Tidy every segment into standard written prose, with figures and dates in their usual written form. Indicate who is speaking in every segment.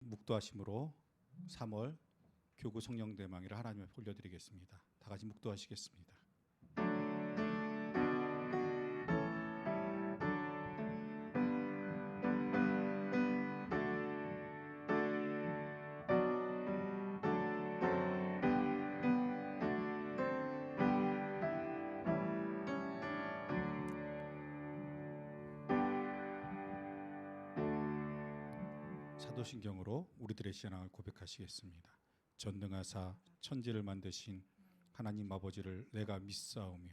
Speaker 1: 묵도하심으로 3월 교구 성령 대망회를 하나님께 올려드리겠습니다. 다 같이 묵도하시겠습니다. 사도신경으로 우리들의 신앙을 고백하시겠습니다. 전능하사 천지를 만드신 하나님 아버지를 내가 믿사오며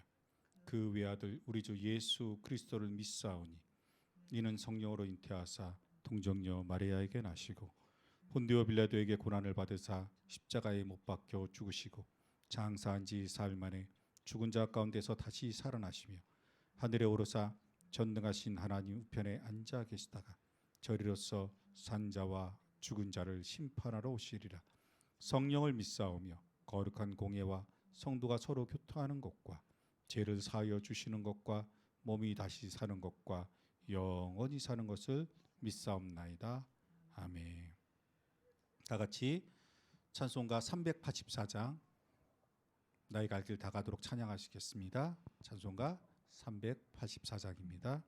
Speaker 1: 그 외아들 우리 주 예수 그리스도를 믿사오니 이는 성령으로 잉태하사 동정녀 마리아에게 나시고 본디오 빌라도에게 고난을 받으사 십자가에 못 박혀 죽으시고 장사한 지 사흘 만에 죽은 자 가운데서 다시 살아나시며 하늘에 오르사 전능하신 하나님 우편에 앉아 계시다가 저리로서 산자와 죽은 자를 심판하러 오시리라. 성령을 믿사오며 거룩한 공예와 성도가 서로 교통하는 것과 죄를 사하여 주시는 것과 몸이 다시 사는 것과 영원히 사는 것을 믿사옵나이다. 아멘. 다 같이 찬송가 384장 나의 갈 길 다 가도록 찬양하시겠습니다. 찬송가 384장입니다.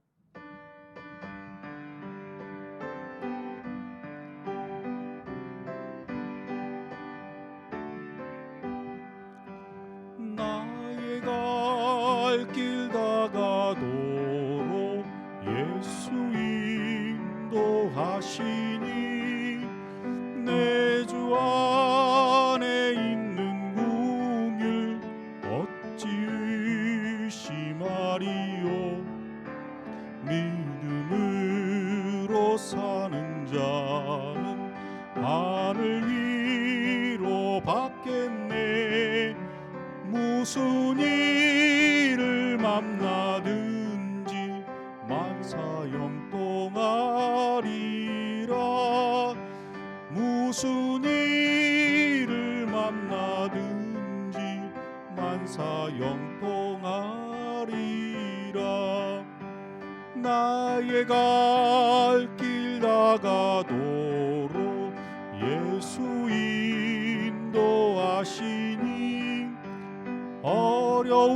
Speaker 1: 나의 갈 길 다 가도록 예수 인도하시니 내 주 안에 있는 궁율 어찌 의심하리요. 믿음으로 사는 자는 하늘 위로 받겠네. 무슨 일을 만나든지 만사형통하리라. 무슨 일을 만나든지 만사형통하리라. 나의 갈 길 다 가도록 예수 인도하시니 어려운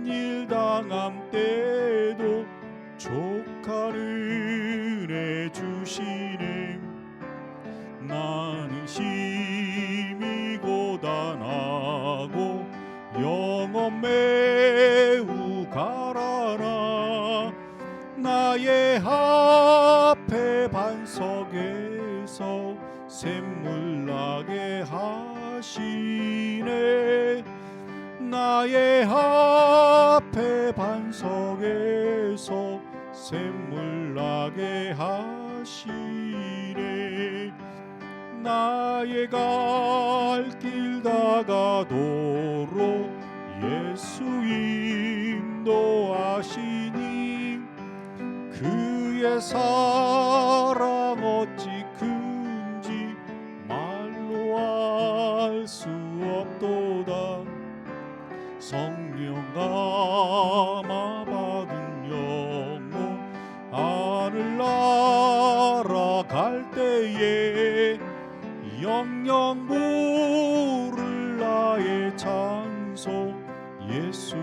Speaker 1: 일 당함 때도 족한 은혜 주시네. 나는 심히 고단하고 영혼 매우 가라나. 나의 앞에 반석에서 샘물 나게 하시네. 나의 앞에 반석에서 샘물 나게 하시네. 나의 갈 길 다 가도록 예수 인도하시니 그의 사랑 어찌 큰지 말로 알 수 없도다. 성령 감화 받은 영혼 하늘 날아갈 때에 영영 부를 나의 찬송 예수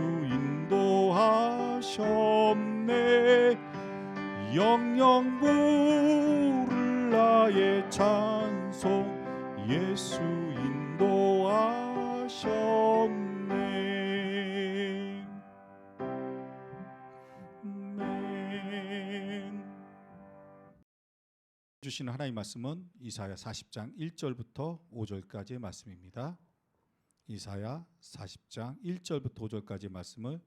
Speaker 1: 인도하셨네. 영영 부를 나의 찬송 예수 인도하셨네. 아멘. 주시는 하나님의 말씀은 이사야 40장 1절부터 5절까지의 말씀입니다. 이사야 40장 1절부터 5절까지의 말씀을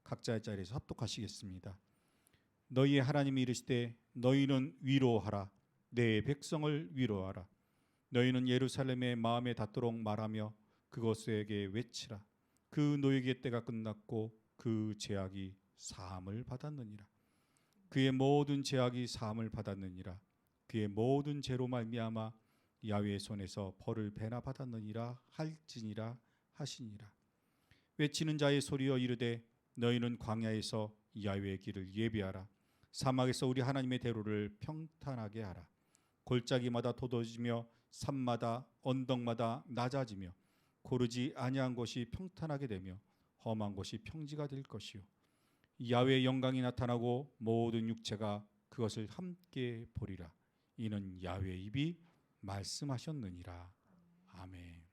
Speaker 1: 각자의 자리에서 합독하시겠습니다. 너희의 하나님이 이르시되 너희는 위로하라. 내 백성을 위로하라. 너희는 예루살렘의 마음에 닿도록 말하며 그것에게 외치라. 그 노예의 때가 끝났고 그 죄악이 사함을 받았느니라. 그의 모든 죄악이 사함을 받았느니라. 그의 모든 죄로 말미암아 야훼의 손에서 벌을 배나 받았느니라 할지니라 하시니라. 외치는 자의 소리여 이르되 너희는 광야에서 야훼의 길을 예비하라. 사막에서 우리 하나님의 대로를 평탄하게 하라. 골짜기마다 도도해지며 산마다 언덕마다 낮아지며 고르지 아니한 곳이 평탄하게 되며 험한 곳이 평지가 될 것이요 야훼의 영광이 나타나고 모든 육체가 그것을 함께 보리라. 이는 야훼의 입이 말씀하셨느니라. 아멘.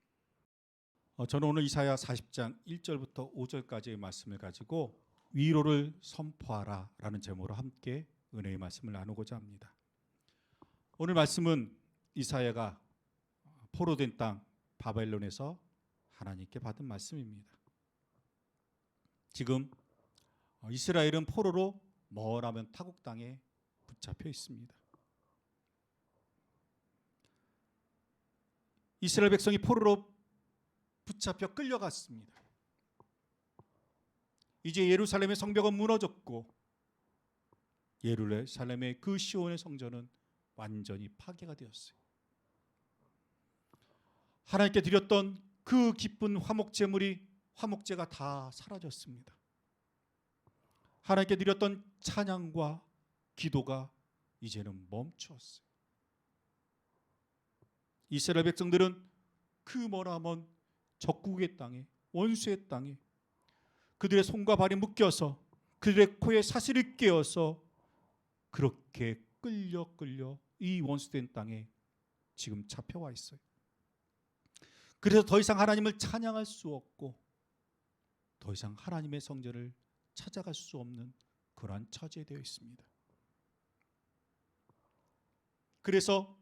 Speaker 1: 저는 오늘 이사야 40장 1절부터 5절까지의 말씀을 가지고 위로를 선포하라 라는 제목으로 함께 은혜의 말씀을 나누고자 합니다. 오늘 말씀은 이사야가 포로된 땅 바벨론에서 하나님께 받은 말씀입니다. 지금 이스라엘은 포로로 머나먼 타국 땅에 붙잡혀 있습니다. 이스라엘 백성이 포로로 붙잡혀 끌려갔습니다. 이제 예루살렘의 성벽은 무너졌고 예루살렘의 그 시온의 성전은 완전히 파괴가 되었어요. 하나님께 드렸던 그 기쁜 화목제가 다 사라졌습니다. 하나님께 드렸던 찬양과 기도가 이제는 멈추었어요. 이스라엘 백성들은 그 머나먼 적국의 땅에, 원수의 땅에 그들의 손과 발이 묶여서 그들의 코에 사슬이 끼어서 그렇게 끌려 이 원수된 땅에 지금 잡혀와 있어요. 그래서 더 이상 하나님을 찬양할 수 없고 더 이상 하나님의 성전을 찾아갈 수 없는 그러한 처지에 되어 있습니다. 그래서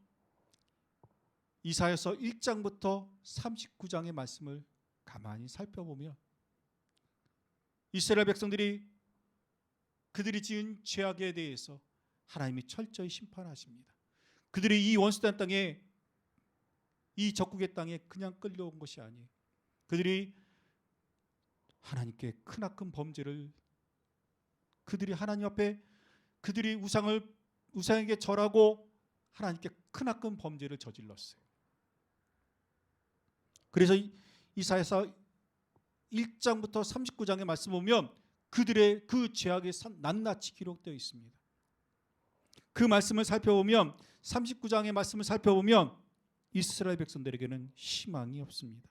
Speaker 1: 이사야서 1장부터 39장의 말씀을 가만히 살펴보면 이스라엘 백성들이 그들이 지은 죄악에 대해서 하나님이 철저히 심판하십니다. 그들이 이 원수된 땅에, 이 적국의 땅에 그냥 끌려온 것이 아니에요. 그들이 하나님께 크나큰 범죄를, 그들이 하나님 앞에 그들이 우상에게 절하고 하나님께 크나큰 범죄를 저질렀어요. 그래서 이사야서 1장부터 39장의 말씀 보면 그들의 그 죄악이 낱낱이 기록되어 있습니다. 그 말씀을 살펴보면 39장의 말씀을 살펴보면 이스라엘 백성들에게는 희망이 없습니다.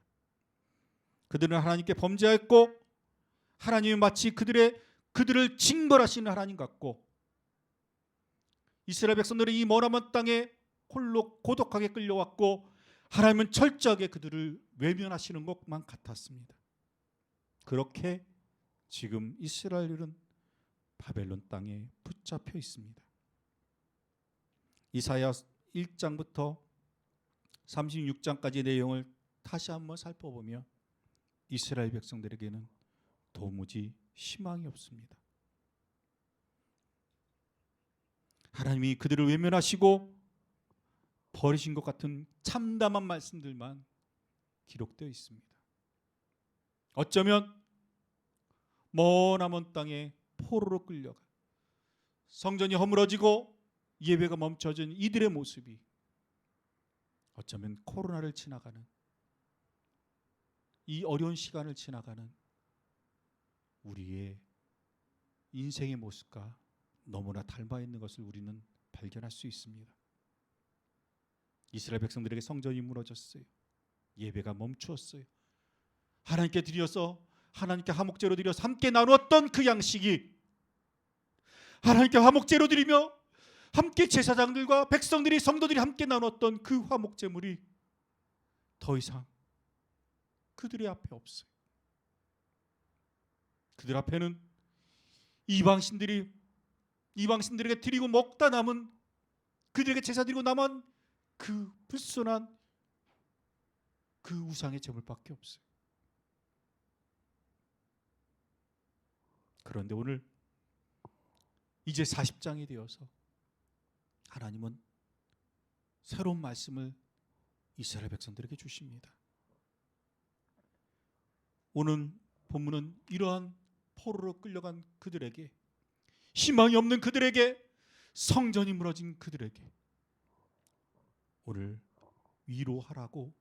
Speaker 1: 그들은 하나님께 범죄했고 하나님이 마치 그들을 징벌하시는 하나님 같고 이스라엘 백성들은 이 머나먼 땅에 홀로 고독하게 끌려왔고 하나님은 철저하게 그들을 외면하시는 것만 같았습니다. 그렇게 지금 이스라엘은 바벨론 땅에 붙잡혀 있습니다. 이사야 1장부터 36장까지 내용을 다시 한번 살펴보면 이스라엘 백성들에게는 도무지 희망이 없습니다. 하나님이 그들을 외면하시고 버리신 것 같은 참담한 말씀들만 기록되어 있습니다. 어쩌면 머나먼 땅에 포로로 끌려가 성전이 허물어지고 예배가 멈춰진 이들의 모습이 어쩌면 코로나를 지나가는 이 어려운 시간을 지나가는 우리의 인생의 모습과 너무나 닮아 있는 것을 우리는 발견할 수 있습니다. 이스라엘 백성들에게 성전이 무너졌어요. 예배가 멈추었어요. 하나님께 화목제로 드려서 함께 나누었던 그 양식이 하나님께 화목제로 드리며 함께 제사장들과 백성들이 성도들이 함께 나눴던 그 화목제물이 더 이상 그들의 앞에 없어요. 그들 앞에는 이방신들에게 드리고 먹다 남은, 그들에게 제사 드리고 남은 그 불순한 그 우상의 제물밖에 없어요. 그런데 오늘 이제 40장이 되어서 하나님은 새로운 말씀을 이스라엘 백성들에게 주십니다. 오늘 본문은 이러한 포로로 끌려간 그들에게, 희망이 없는 그들에게, 성전이 무너진 그들에게 오늘 위로하라고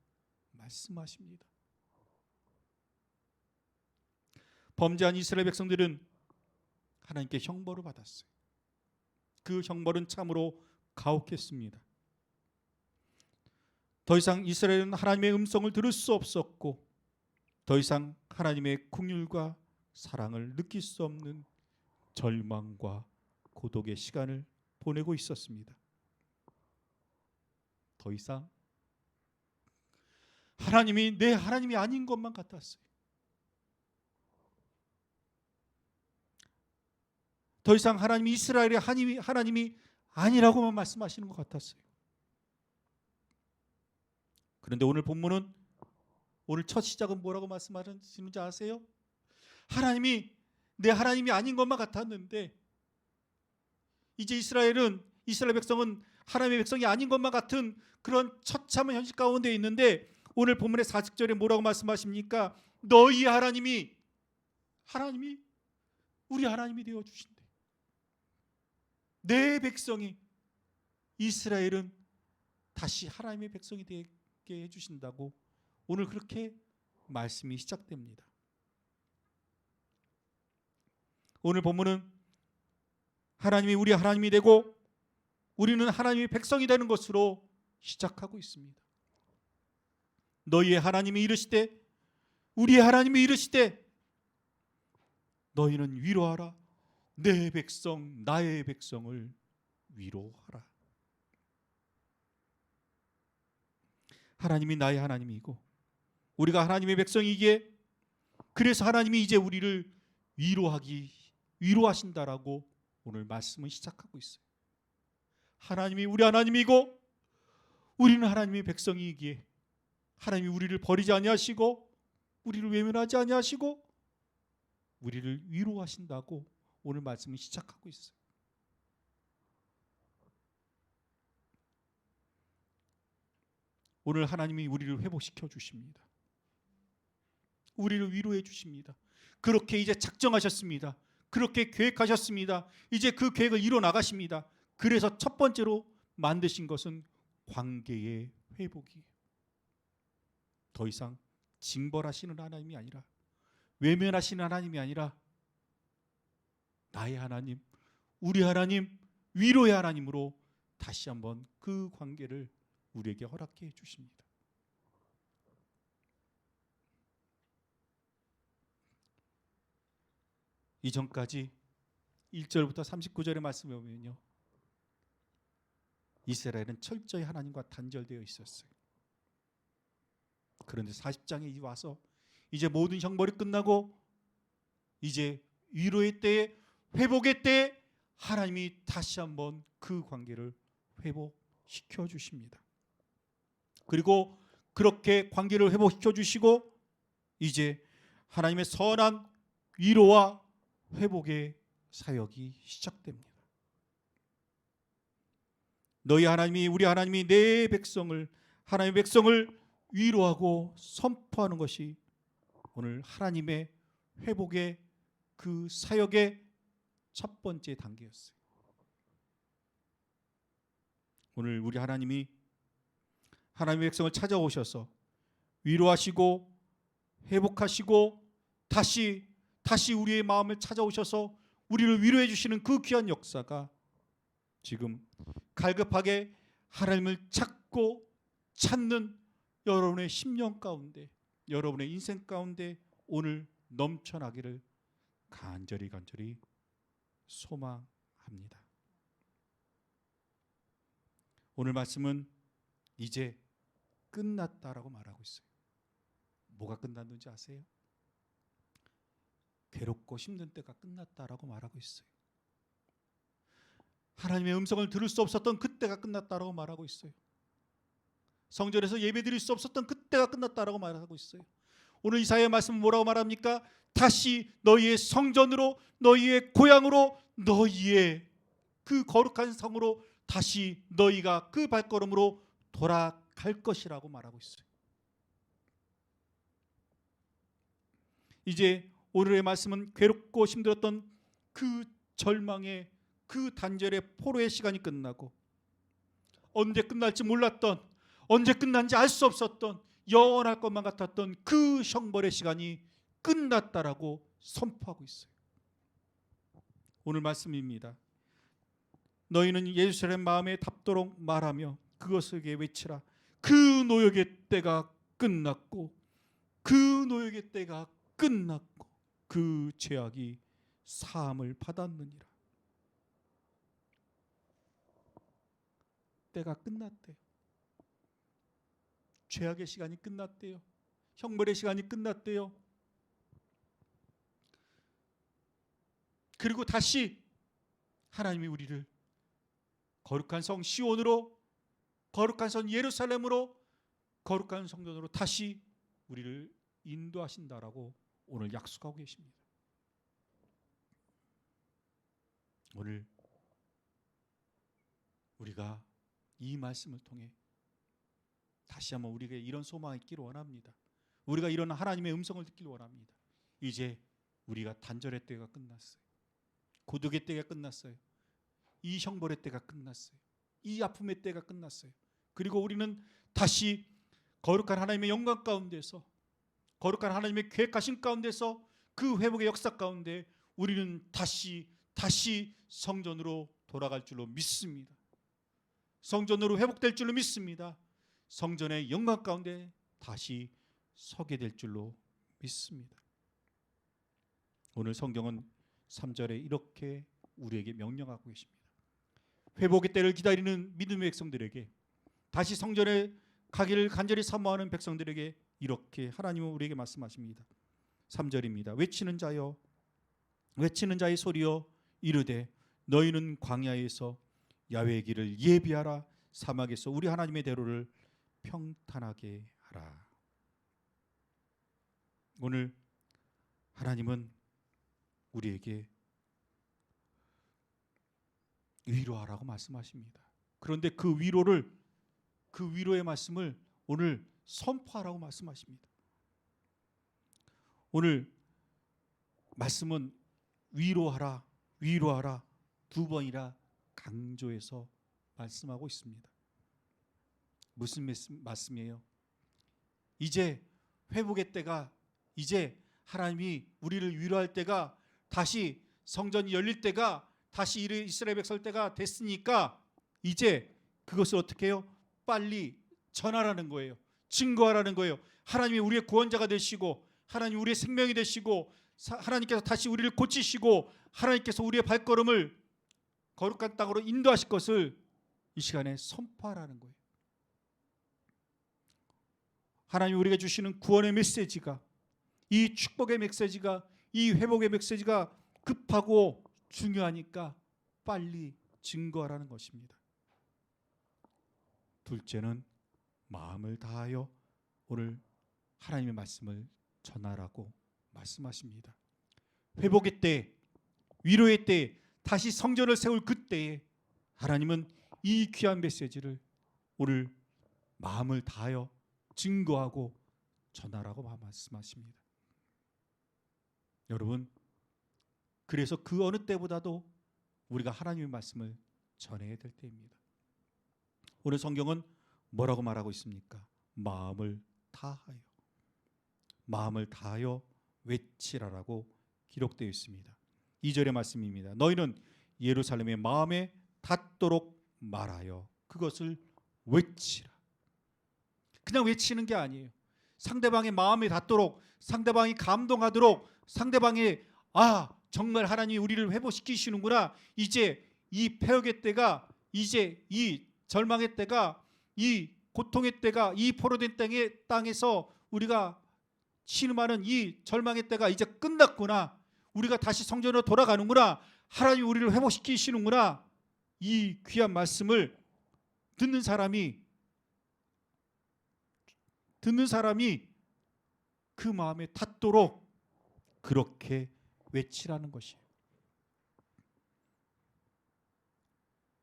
Speaker 1: 말씀하십니다. 범죄한 이스라엘 백성들은 하나님께 형벌을 받았어요. 그 형벌은 참으로 가혹했습니다. 더 이상 이스라엘은 하나님의 음성을 들을 수 없었고 더 이상 하나님의 긍휼과 사랑을 느낄 수 없는 절망과 고독의 시간을 보내고 있었습니다. 더 이상 하나님이 내 하나님이 아닌 것만 같았어요. 더 이상 하나님이 이스라엘의 하나님이 아니라고만 말씀하시는 것 같았어요. 그런데 오늘 본문은 오늘 첫 시작은 뭐라고 말씀하시는지 아세요? 하나님이 내 하나님이 아닌 것만 같았는데 이제 이스라엘 백성은 하나님의 백성이 아닌 것만 같은 그런 처참한 현실 가운데 있는데 오늘 본문의 40절에 뭐라고 말씀하십니까? 너희 하나님이 우리 하나님이 되어 주신대. 내 백성이 이스라엘은 다시 하나님의 백성이 되게 해주신다고 오늘 그렇게 말씀이 시작됩니다. 오늘 본문은 하나님이 우리 하나님이 되고 우리는 하나님의 백성이 되는 것으로 시작하고 있습니다. 너희의 하나님이 이르시되 우리의 하나님이 이르시되 너희는 위로하라. 내 백성 나의 백성을 위로하라. 하나님이 나의 하나님이고 우리가 하나님의 백성이기에 그래서 하나님이 이제 우리를 위로하신다라고 오늘 말씀을 시작하고 있어요. 하나님이 우리 하나님이고 우리는 하나님의 백성이기에 하나님이 우리를 버리지 아니하시고 우리를 외면하지 아니하시고 우리를 위로하신다고 오늘 말씀을 시작하고 있어요. 오늘 하나님이 우리를 회복시켜 주십니다. 우리를 위로해 주십니다. 그렇게 이제 작정하셨습니다. 그렇게 계획하셨습니다. 이제 그 계획을 이뤄 나가십니다. 그래서 첫 번째로 만드신 것은 관계의 회복이에요. 더 이상 징벌하시는 하나님이 아니라 외면하시는 하나님이 아니라 나의 하나님, 우리 하나님, 위로의 하나님으로 다시 한번 그 관계를 우리에게 허락해 주십니다. 이전까지 1절부터 39절의 말씀에 보면요, 이스라엘은 철저히 하나님과 단절되어 있었어요. 그런데 40장에 와서 이제 모든 형벌이 끝나고 이제 위로의 때에, 회복의 때에 하나님이 다시 한번 그 관계를 회복시켜 주십니다. 그리고 그렇게 관계를 회복시켜 주시고 이제 하나님의 선한 위로와 회복의 사역이 시작됩니다. 너희 하나님이 우리 하나님이 내 백성을, 하나님의 백성을 위로하고 선포하는 것이 오늘 하나님의 회복의 그 사역의 첫 번째 단계였어요. 오늘 우리 하나님이 하나님의 백성을 찾아오셔서 위로하시고 회복하시고 다시 우리의 마음을 찾아오셔서 우리를 위로해 주시는 그 귀한 역사가 지금 갈급하게 하나님을 찾는 여러분의 심령 가운데, 여러분의 인생 가운데 오늘 넘쳐나기를 간절히 소망합니다. 오늘 말씀은 이제 끝났다라고 말하고 있어요. 뭐가 끝났는지 아세요? 괴롭고 힘든 때가 끝났다라고 말하고 있어요. 하나님의 음성을 들을 수 없었던 그때가 끝났다라고 말하고 있어요. 성전에서 예배드릴 수 없었던 그때가 끝났다라고 말하고 있어요. 오늘 이사야의 말씀은 뭐라고 말합니까? 다시 너희의 성전으로, 너희의 고향으로, 너희의 그 거룩한 성으로 다시 너희가 그 발걸음으로 돌아갈 것이라고 말하고 있어요. 이제 오늘의 말씀은 괴롭고 힘들었던 그 절망의, 그 단절의 포로의 시간이 끝나고 언제 끝날지 몰랐던, 언제 끝난지 알 수 없었던, 영원할 것만 같았던 그 형벌의 시간이 끝났다라고 선포하고 있어요. 오늘 말씀입니다. 너희는 예루살렘 마음에 닿도록 말하며 그것에게 외치라. 그 노역의 때가 끝났고 그 노역의 때가 끝났고 그 죄악이 사함을 받았느니라. 때가 끝났대요. 죄악의 시간이 끝났대요. 형벌의 시간이 끝났대요. 그리고 다시 하나님이 우리를 거룩한 성 시온으로, 거룩한 성 예루살렘으로, 거룩한 성전으로 다시 우리를 인도하신다라고 오늘 약속하고 계십니다. 오늘 우리가 이 말씀을 통해 다시 한번 우리에게 이런 소망이 있기를 원합니다. 우리가 이런 하나님의 음성을 듣기를 원합니다. 이제 우리가 단절의 때가 끝났어요. 고독의 때가 끝났어요. 이 형벌의 때가 끝났어요. 이 아픔의 때가 끝났어요. 그리고 우리는 다시 거룩한 하나님의 영광 가운데서, 거룩한 하나님의 계획하신 가운데서, 그 회복의 역사 가운데 우리는 다시 성전으로 돌아갈 줄로 믿습니다. 성전으로 회복될 줄로 믿습니다. 성전의 영광 가운데 다시 서게 될 줄로 믿습니다. 오늘 성경은 3절에 이렇게 우리에게 명령하고 계십니다. 회복의 때를 기다리는 믿음의 백성들에게, 다시 성전에 가기를 간절히 사모하는 백성들에게 이렇게 하나님은 우리에게 말씀하십니다. 3절입니다. 외치는 자의 소리여 이르되 너희는 광야에서 야훼의 길을 예비하라. 사막에서 우리 하나님의 대로를 평탄하게 하라. 오늘 하나님은 우리에게 위로하라고 말씀하십니다. 그런데 그 위로의 말씀을 오늘 선포하라고 말씀하십니다. 오늘 말씀은 위로하라 두 번이나 강조해서 말씀하고 있습니다. 무슨 말씀이에요? 이제 회복의 때가, 이제 하나님이 우리를 위로할 때가, 다시 성전이 열릴 때가, 다시 이스라엘 백성 때가 됐으니까 이제 그것을 어떻게 해요? 빨리 전하라는 거예요. 증거하라는 거예요. 하나님이 우리의 구원자가 되시고, 하나님 우리의 생명이 되시고, 하나님께서 다시 우리를 고치시고, 하나님께서 우리의 발걸음을 거룩한 땅으로 인도하실 것을 이 시간에 선포하라는 거예요. 하나님이 우리에게 주시는 구원의 메시지가, 이 축복의 메시지가, 이 회복의 메시지가 급하고 중요하니까 빨리 증거하라는 것입니다. 둘째는 마음을 다하여 오늘 하나님의 말씀을 전하라고 말씀하십니다. 회복의 때, 위로의 때, 다시 성전을 세울 그때에 하나님은 이 귀한 메시지를 오늘 마음을 다하여 증거하고 전하라고 말씀하십니다. 여러분, 그래서 그 어느 때보다도 우리가 하나님의 말씀을 전해야 될 때입니다. 오늘 성경은 뭐라고 말하고 있습니까? 마음을 다하여 외치라라고 기록되어 있습니다. 2절의 말씀입니다. 너희는 예루살렘의 마음에 닿도록 말하여 그것을 외치라. 그냥 외치는 게 아니에요. 상대방의 마음에 닿도록, 상대방이 감동하도록, 상대방이 정말 하나님이 우리를 회복시키시는구나, 이제 이 폐역의 때가, 이제 이 절망의 때가, 이 고통의 때가, 이 포로된 땅에서 우리가 신음하는 이 절망의 때가 이제 끝났구나, 우리가 다시 성전으로 돌아가는구나, 하나님이 우리를 회복시키시는구나, 이 귀한 말씀을 듣는 사람이 그 마음에 닿도록 그렇게 외치라는 것이에요.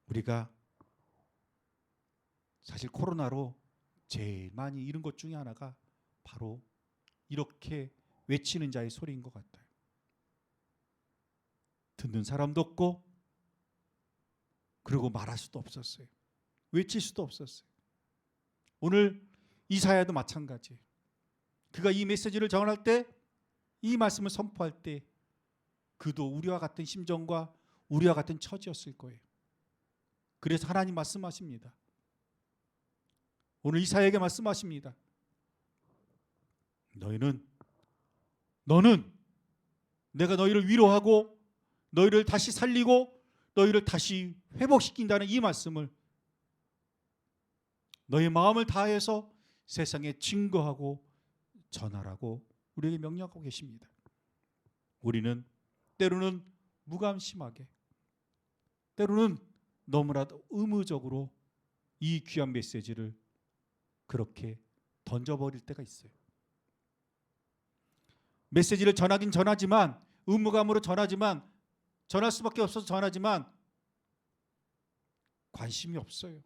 Speaker 1: 우리가 사실 코로나로 제일 많이 잃은 것 중에 하나가 바로 이렇게 외치는 자의 소리인 것 같아요. 듣는 사람도 없고, 그리고 말할 수도 없었어요. 외칠 수도 없었어요. 오늘 이사야도 마찬가지예요. 그가 이 메시지를 전할 때, 이 말씀을 선포할 때 그도 우리와 같은 심정과 우리와 같은 처지였을 거예요. 그래서 하나님 말씀하십니다. 오늘 이사야에게 말씀하십니다. 너는 내가 너희를 위로하고 너희를 다시 살리고 너희를 다시 회복시킨다는 이 말씀을 너희 마음을 다해서 세상에 증거하고 전하라고 우리에게 명령하고 계십니다. 우리는 때로는 무감심하게, 때로는 너무나도 의무적으로 이 귀한 메시지를 그렇게 던져버릴 때가 있어요. 메시지를 전하긴 전하지만, 의무감으로 전하지만, 전할 수밖에 없어서 전하지만 관심이 없어요.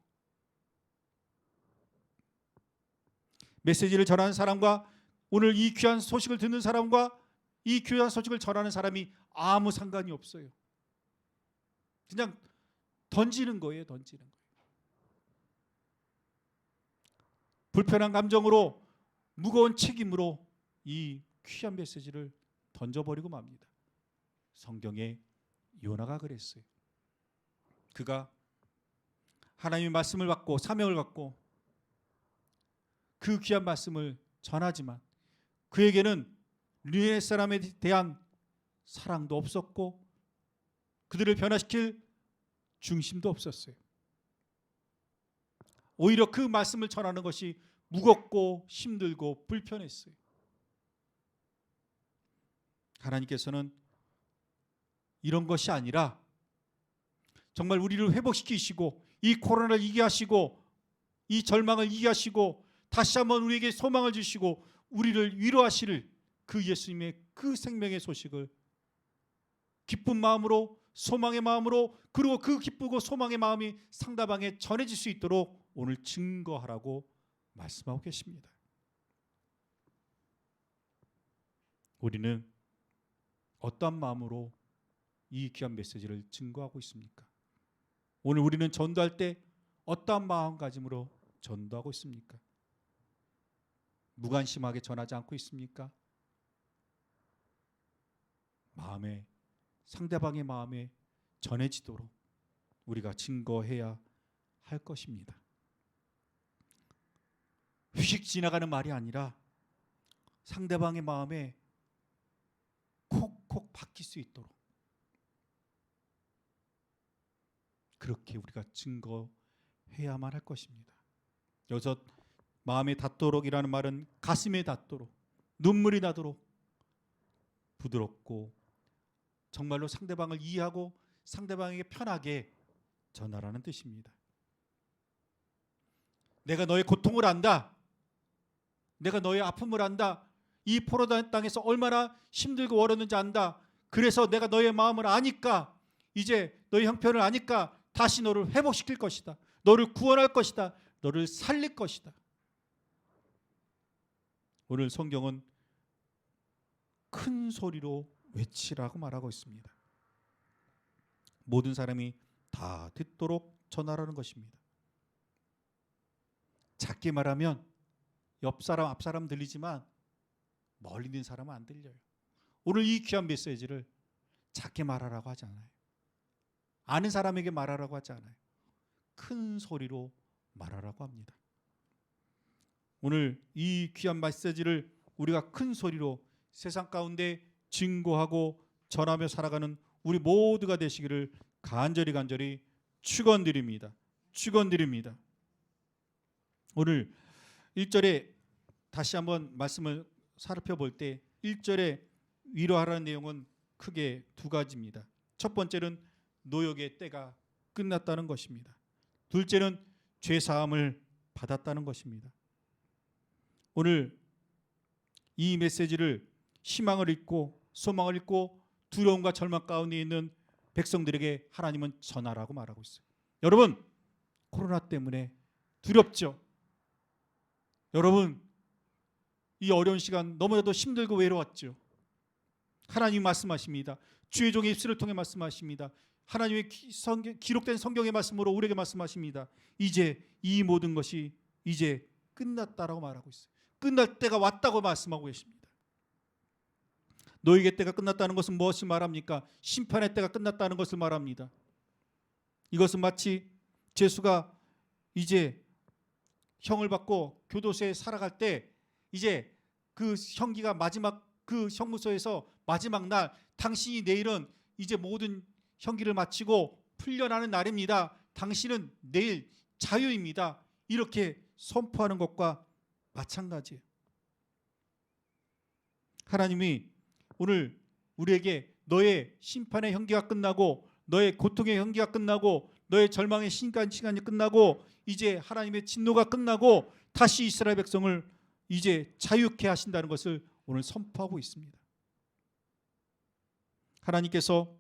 Speaker 1: 메시지를 전하는 사람과 오늘 이 귀한 소식을 듣는 사람과 이 귀한 소식을 전하는 사람이 아무 상관이 없어요. 그냥 던지는 거예요. 던지는 거예요. 불편한 감정으로, 무거운 책임으로 이 귀한 메시지를 던져버리고 맙니다. 성경에 요나가 그랬어요. 그가 하나님의 말씀을 받고 사명을 받고 그 귀한 말씀을 전하지만 그에게는 느헤네 사람에 대한 사랑도 없었고 그들을 변화시킬 중심도 없었어요. 오히려 그 말씀을 전하는 것이 무겁고 힘들고 불편했어요. 하나님께서는 이런 것이 아니라 정말 우리를 회복시키시고 이 코로나를 이기하시고 이 절망을 이기하시고 다시 한번 우리에게 소망을 주시고 우리를 위로하실 그 예수님의 그 생명의 소식을 기쁜 마음으로, 소망의 마음으로, 그리고 그 기쁘고 소망의 마음이 상대방에 전해질 수 있도록 오늘 증거하라고 말씀하고 계십니다. 우리는 어떠한 마음으로 이 귀한 메시지를 증거하고 있습니까? 오늘 우리는 전도할 때 어떠한 마음가짐으로 전도하고 있습니까? 무관심하게 전하지 않고 있습니까? 마음에, 상대방의 마음에 전해지도록 우리가 증거해야 할 것입니다. 휙 지나가는 말이 아니라 상대방의 마음에 콕콕 박힐 수 있도록 그렇게 우리가 증거해야만 할 것입니다. 여기서 마음에 닿도록이라는 말은 가슴에 닿도록, 눈물이 나도록 부드럽고 정말로 상대방을 이해하고 상대방에게 편하게 전하라는 뜻입니다. 내가 너의 고통을 안다. 내가 너의 아픔을 안다. 이 포로된 땅에서 얼마나 힘들고 어려웠는지 안다. 그래서 내가 너의 마음을 아니까, 이제 너의 형편을 아니까 다시 너를 회복시킬 것이다. 너를 구원할 것이다. 너를 살릴 것이다. 오늘 성경은 큰 소리로 외치라고 말하고 있습니다. 모든 사람이 다 듣도록 전하라는 것입니다. 작게 말하면 옆 사람, 앞 사람 들리지만 멀리 있는 사람은 안 들려요. 오늘 이 귀한 메시지를 작게 말하라고 하지 않아요. 아는 사람에게 말하라고 하지 않아요. 큰 소리로 말하라고 합니다. 오늘 이 귀한 메시지를 우리가 큰 소리로 세상 가운데 증거하고 전하며 살아가는 우리 모두가 되시기를 간절히 축원드립니다. 축원드립니다. 오늘 1절에 다시 한번 말씀을 살펴볼 때 1절에 위로하라는 내용은 크게 두 가지입니다. 첫 번째는 노역의 때가 끝났다는 것입니다. 둘째는 죄사함을 받았다는 것입니다. 오늘 이 메시지를 희망을 잊고 소망을 잊고 두려움과 절망 가운데 있는 백성들에게 하나님은 전하라고 말하고 있어요. 여러분, 코로나 때문에 두렵죠? 여러분, 이 어려운 시간 너무나도 힘들고 외로웠죠? 하나님 말씀하십니다. 주의 종의 입술을 통해 말씀하십니다. 하나님의 기록된 성경의 말씀으로 우리에게 말씀하십니다. 이제 이 모든 것이 이제 끝났다라고 말하고 있어요. 끝날 때가 왔다고 말씀하고 계십니다. 노역의 때가 끝났다는 것은 무엇을 말합니까? 심판의 때가 끝났다는 것을 말합니다. 이것은 마치 죄수가 이제 형을 받고 교도소에 살아갈 때 이제 그 형기가 마지막 그 형무소에서 마지막 날 당신이 내일은 이제 모든 형기를 마치고 풀려나는 날입니다. 당신은 내일 자유입니다. 이렇게 선포하는 것과 마찬가지예요. 하나님이 오늘 우리에게 너의 심판의 형기가 끝나고 너의 고통의 형기가 끝나고 너의 절망의 시간이 끝나고 이제 하나님의 진노가 끝나고 다시 이스라엘 백성을 이제 자유케 하신다는 것을 오늘 선포하고 있습니다. 하나님께서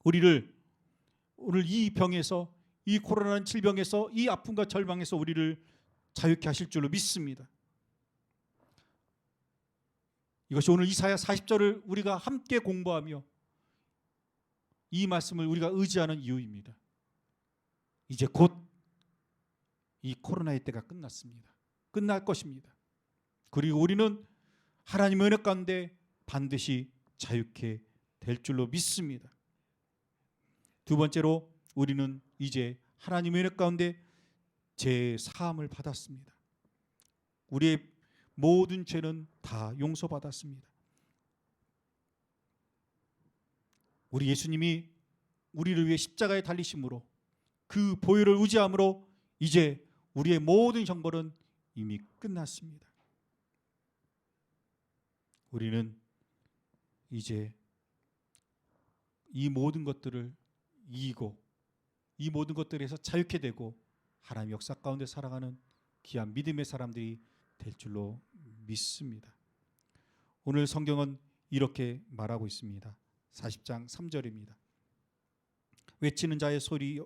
Speaker 1: 우리를 오늘 이 병에서, 이 코로나라는 질병에서, 이 아픔과 절망에서 우리를 자유케 하실 줄로 믿습니다. 이것이 오늘 이사야 40절을 우리가 함께 공부하며 이 말씀을 우리가 의지하는 이유입니다. 이제 곧 이 코로나의 때가 끝났습니다. 끝날 것입니다. 그리고 우리는 하나님의 은혜 가운데 반드시 자유케 될 줄로 믿습니다. 두 번째로 우리는 이제 하나님의 은혜 가운데 제 사함을 받았습니다. 우리의 모든 죄는 다 용서받았습니다. 우리 예수님이 우리를 위해 십자가에 달리심으로 그 보혈을 의지함으로 이제 우리의 모든 형벌은 이미 끝났습니다. 우리는 이제 이 모든 것들을 이기고 이 모든 것들에서 자유케 되고 하나님 역사 가운데 살아가는 귀한 믿음의 사람들이 될 줄로 믿습니다. 오늘 성경은 이렇게 말하고 있습니다. 40장 3절입니다. 외치는 자의 소리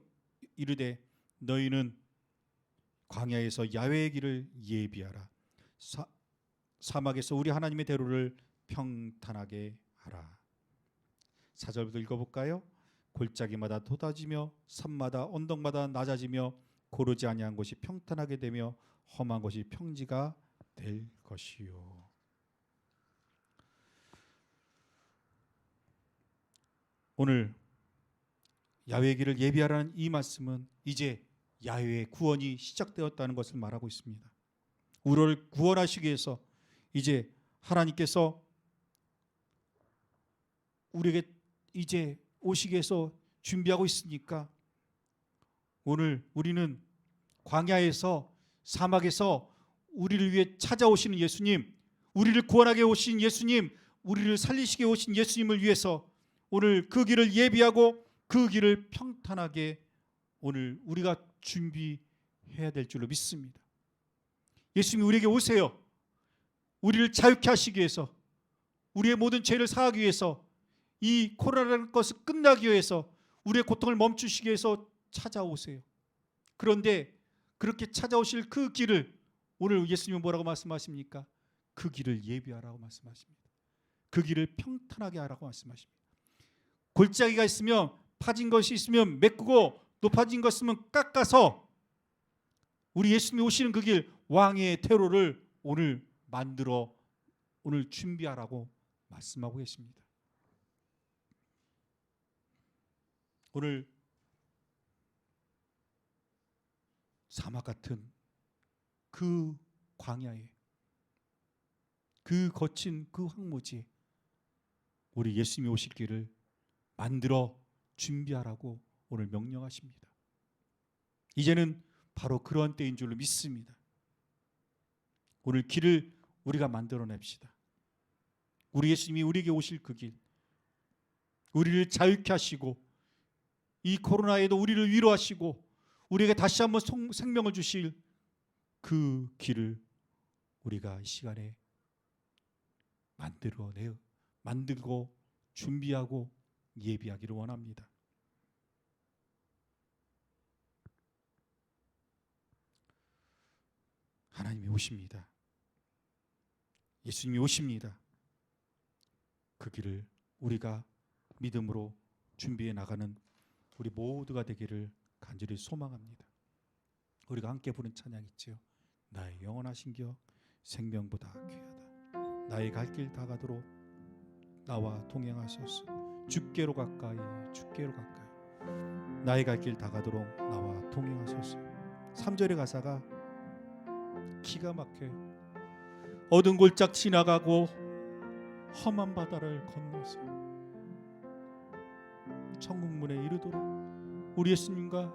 Speaker 1: 이르되 너희는 광야에서 야훼의 길을 예비하라. 사막에서 우리 하나님의 대로를 평탄하게 하라. 4절부터 읽어볼까요? 골짜기마다 돋아지며 산마다 언덕마다 낮아지며 고르지 아니한 곳이 평탄하게 되며 험한 곳이 평지가 될 것이요. 오늘 야훼의 길을 예비하라는 이 말씀은 이제 야훼의 구원이 시작되었다는 것을 말하고 있습니다. 우리를 구원하시기 위해서 이제 하나님께서 우리에게 이제 오시기 위해서 준비하고 있으니까 오늘 우리는 광야에서 사막에서 우리를 위해 찾아오시는 예수님, 우리를 구원하게 오신 예수님, 우리를 살리시게 오신 예수님을 위해서 오늘 그 길을 예비하고 그 길을 평탄하게 오늘 우리가 준비해야 될 줄로 믿습니다. 예수님이 우리에게 오세요. 우리를 자유케 하시기 위해서, 우리의 모든 죄를 사하기 위해서, 이 코로나라는 것을 끝나기 위해서, 우리의 고통을 멈추시기 위해서 찾아오세요. 그런데 그렇게 찾아오실 그 길을 오늘 예수님은 뭐라고 말씀하십니까? 그 길을 예비하라고 말씀하십니다. 그 길을 평탄하게 하라고 말씀하십니다. 골짜기가 있으면, 파진 것이 있으면 메꾸고 높아진 것 있으면 깎아서 우리 예수님이 오시는 그 길, 왕의 대로를 오늘 만들어 오늘 준비하라고 말씀하고 계십니다. 오늘 사막 같은 그 광야에, 그 거친 그 황무지에 우리 예수님이 오실 길을 만들어 준비하라고 오늘 명령하십니다. 이제는 바로 그러한 때인 줄로 믿습니다. 오늘 길을 우리가 만들어냅시다. 우리 예수님이 우리에게 오실 그 길, 우리를 자유케 하시고 이 코로나에도 우리를 위로하시고 우리에게 다시 한번 생명을 주실 그 길을 우리가 이 시간에 만들고 준비하고 예비하기를 원합니다. 하나님이 오십니다. 예수님이 오십니다. 그 길을 우리가 믿음으로 준비해 나가는 우리 모두가 되기를 간절히 소망합니다. 우리가 함께 부른 찬양 있지요. 나의 영원하신 격 생명보다 귀하다. 나의 갈 길 다 가도록 나와 동행하소서. 주께로 가까이 주께로 가까이 나의 갈 길 다 가도록 나와 동행하소서. 3절의 가사가 기가 막혀요. 어두운 골짝 지나가고 험한 바다를 건너서 천국문에 이르도록 우리 예수님과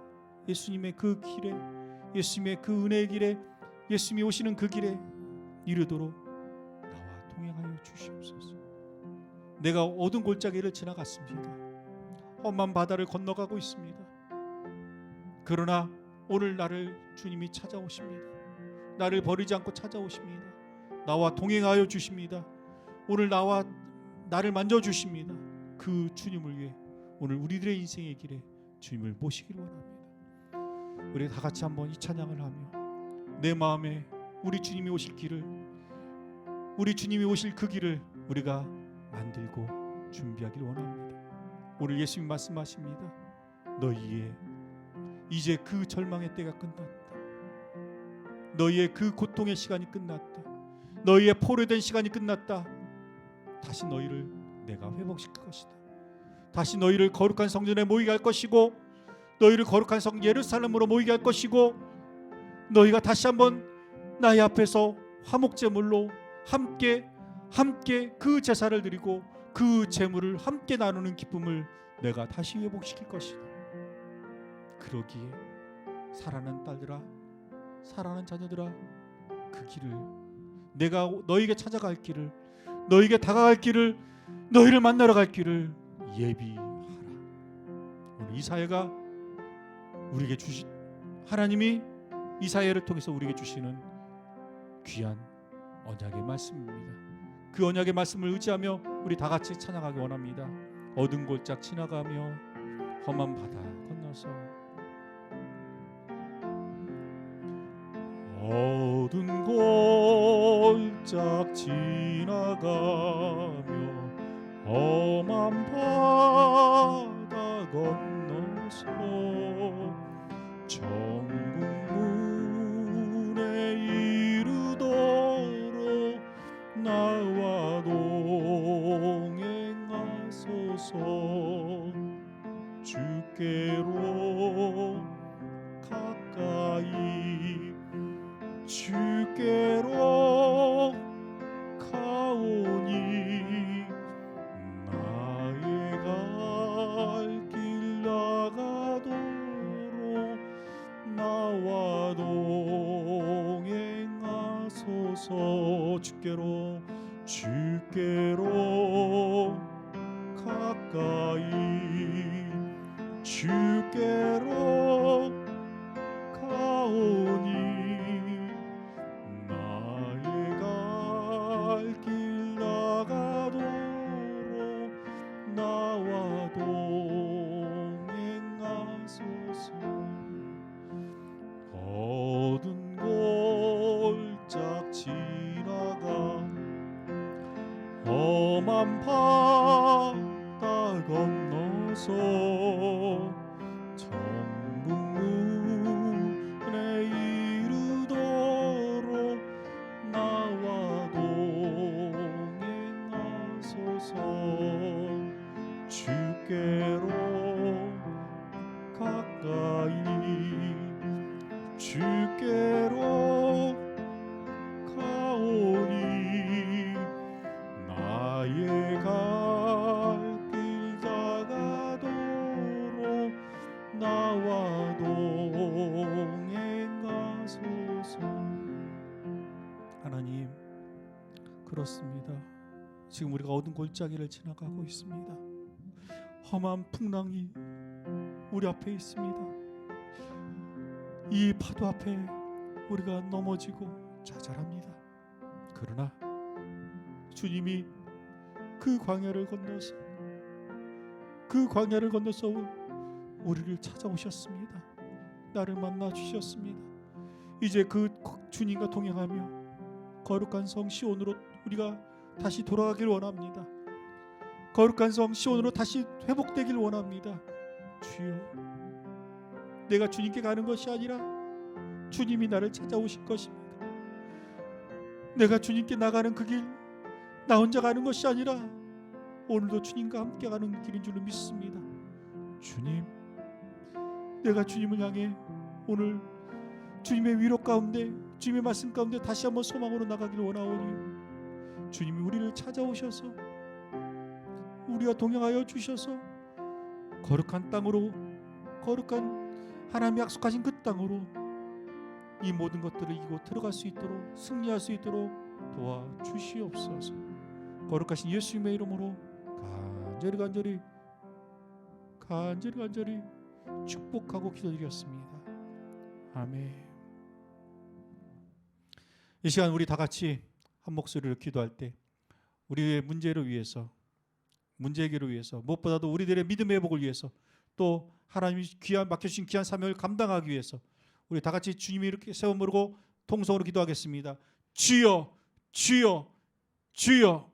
Speaker 1: 예수님의 그 길에, 예수님의 그 은혜의 길에, 예수님이 오시는 그 길에 이르도록 나와 동행하여 주시옵소서. 내가 어두운 골짜기를 지나갔습니다. 험한 바다를 건너가고 있습니다. 그러나 오늘 나를 주님이 찾아오십니다. 나를 버리지 않고 찾아오십니다. 나와 동행하여 주십니다. 오늘 나를 만져주십니다. 그 주님을 위해 오늘 우리들의 인생의 길에 주님을 모시기를 원합니다. 우리 다 같이 한번 이 찬양을 하며 내 마음에 우리 주님이 오실 길을, 우리 주님이 오실 그 길을 우리가 만들고 준비하기를 원합니다. 오늘 예수님 말씀하십니다. 너희의 이제 그 절망의 때가 끝났다. 너희의 그 고통의 시간이 끝났다. 너희의 포로된 시간이 끝났다. 다시 너희를 내가 회복시킬 것이다. 다시 너희를 거룩한 성전에 모이게 할 것이고, 너희를 거룩한 성 예루살렘으로 모이게 할 것이고, 너희가 다시 한번 나의 앞에서 화목제물로 함께 그 제사를 드리고 그 제물을 함께 나누는 기쁨을 내가 다시 회복시킬 것이다. 그러기에 사랑하는 딸들아, 사랑하는 자녀들아, 그 길을, 내가 너희에게 찾아갈 길을, 너희에게 다가갈 길을, 너희를 만나러 갈 길을 예비하라. 오늘 이사야가 우리에게 하나님이 이사야를 통해서 우리에게 주시는 귀한 언약의 말씀입니다. 그 언약의 말씀을 의지하며 우리 다 같이 찬양하기 원합니다. 어두운 골짝 지나가며 험한 바다 건너서, 어두운 골짝 지나가며 험한 바다 건너서 천국문에 이르도록 나와 동행하소서. 주께로 가까이, 주께로 가오니 나의 갈 길 나가도록 나와 동행하소서. 주께로 가까이, 주께로 가오니 나의 갈 길 나가도록 나와 동행하소서. 어두운 골짝 지나가 험한 바다 건너서 천국문에 이르도록 나와 동행하소서. 주께로 가까이, 주께로 가오니 나의 갈 길 다가도록 나와 동행하소서. 하나님, 그렇습니다. 지금 우리가 어두운 골짜기를 지나가고 있습니다. 험한 풍랑이 우리 앞에 있습니다. 이 파도 앞에 우리가 넘어지고 좌절합니다. 그러나 주님이 그 광야를 건너서 우리를 찾아오셨습니다. 나를 만나 주셨습니다. 이제 그 주님과 동행하며 거룩한 성 시온으로 우리가 다시 돌아가길 원합니다. 거룩한 성 시온으로 다시 회복되길 원합니다. 주여, 내가 주님께 가는 것이 아니라 주님이 나를 찾아오실 것입니다. 내가 주님께 나가는 그 길, 나 혼자 가는 것이 아니라 오늘도 주님과 함께 가는 길인 줄 믿습니다. 주님, 내가 주님을 향해 오늘 주님의 위로 가운데, 주님의 말씀 가운데 다시 한번 소망으로 나가기를 원하오니 주님이 우리를 찾아오셔서 우리와 동행하여 주셔서 거룩한 땅으로, 거룩한 하나님이 약속하신 그 땅으로 이 모든 것들을 이기고 들어갈 수 있도록, 승리할 수 있도록 도와주시옵소서. 거룩하신 예수님의 이름으로 간절히 축복하고 기도드렸습니다. 아멘. 이 시간 우리 다 같이 한 목소리로 기도할 때 우리의 문제를 위해서, 문제 해결을 위해서, 무엇보다도 우리들의 믿음의 회복을 위해서, 또 하나님이 맡겨주신 귀한 사명을 감당하기 위해서 우리 다 같이 주님이 이렇게 세워 모르고 통성으로 기도하겠습니다. 주여, 주여, 주여.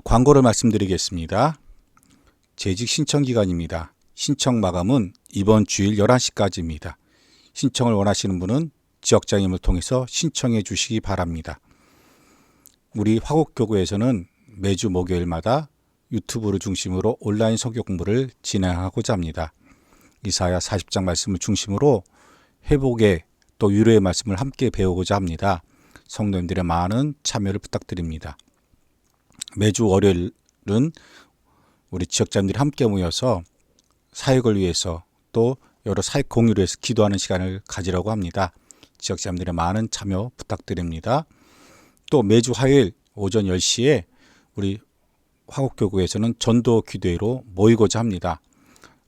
Speaker 1: 광고를 말씀드리겠습니다. 재직 신청 기간입니다. 신청 마감은 이번 주일 11시까지입니다. 신청을 원하시는 분은 지역장님을 통해서 신청해 주시기 바랍니다. 우리 화곡교구에서는 매주 목요일마다 유튜브를 중심으로 온라인 성경 공부를 진행하고자 합니다. 이사야 40장 말씀을 중심으로 회복의 또 위로의 말씀을 함께 배우고자 합니다. 성도님들의 많은 참여를 부탁드립니다. 매주 월요일은 우리 지역자님들이 함께 모여서 사역을 위해서 또 여러 사역 공유를 위해서 기도하는 시간을 가지려고 합니다. 지역자님들의 많은 참여 부탁드립니다. 또 매주 화요일 오전 10시에 우리 화곡교구에서는 전도 기도회로 모이고자 합니다.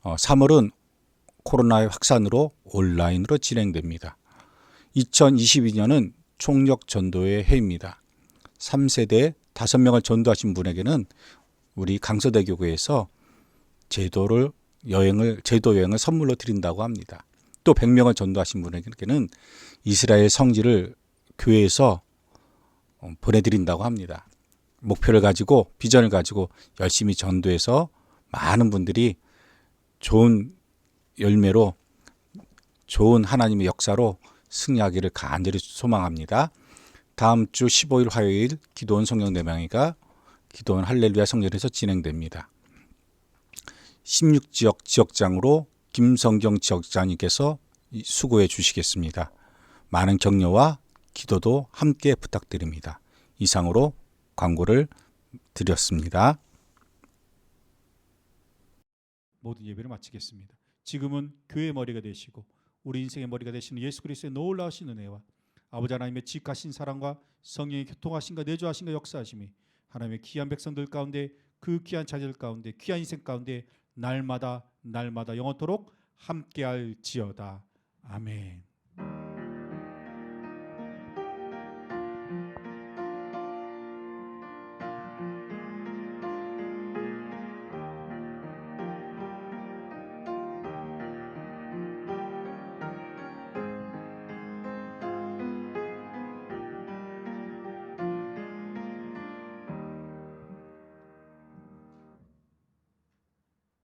Speaker 1: 3월은 코로나의 확산으로 온라인으로 진행됩니다. 2022년은 총력 전도회 해입니다. 3세대 5명을 전도하신 분에게는 우리 강서대교구에서 제도 여행을 선물로 드린다고 합니다. 또 100명을 전도하신 분에게는 이스라엘 성지를 교회에서 보내드린다고 합니다. 목표를 가지고 비전을 가지고 열심히 전도해서 많은 분들이 좋은 열매로 좋은 하나님의 역사로 승리하기를 간절히 소망합니다. 다음 주 15일 화요일 기도원 성령 대명회가 기도원 할렐루야 성전에서 진행됩니다. 16지역 지역장으로 김성경 지역장님께서 수고해 주시겠습니다. 많은 격려와 기도도 함께 부탁드립니다. 이상으로 광고를 드렸습니다. 모든 예배를 마치겠습니다. 지금은 교회의 머리가 되시고 우리 인생의 머리가 되시는 예수 그리스도의 놀라우신 은혜와 아버지 하나님의 지극하신 사랑과 성령의 교통하심과 내주하심과 역사하심이 하나님의 귀한 백성들 가운데 그 귀한 자녀들 가운데 귀한 인생 가운데 날마다 영원토록 함께할지어다. 아멘.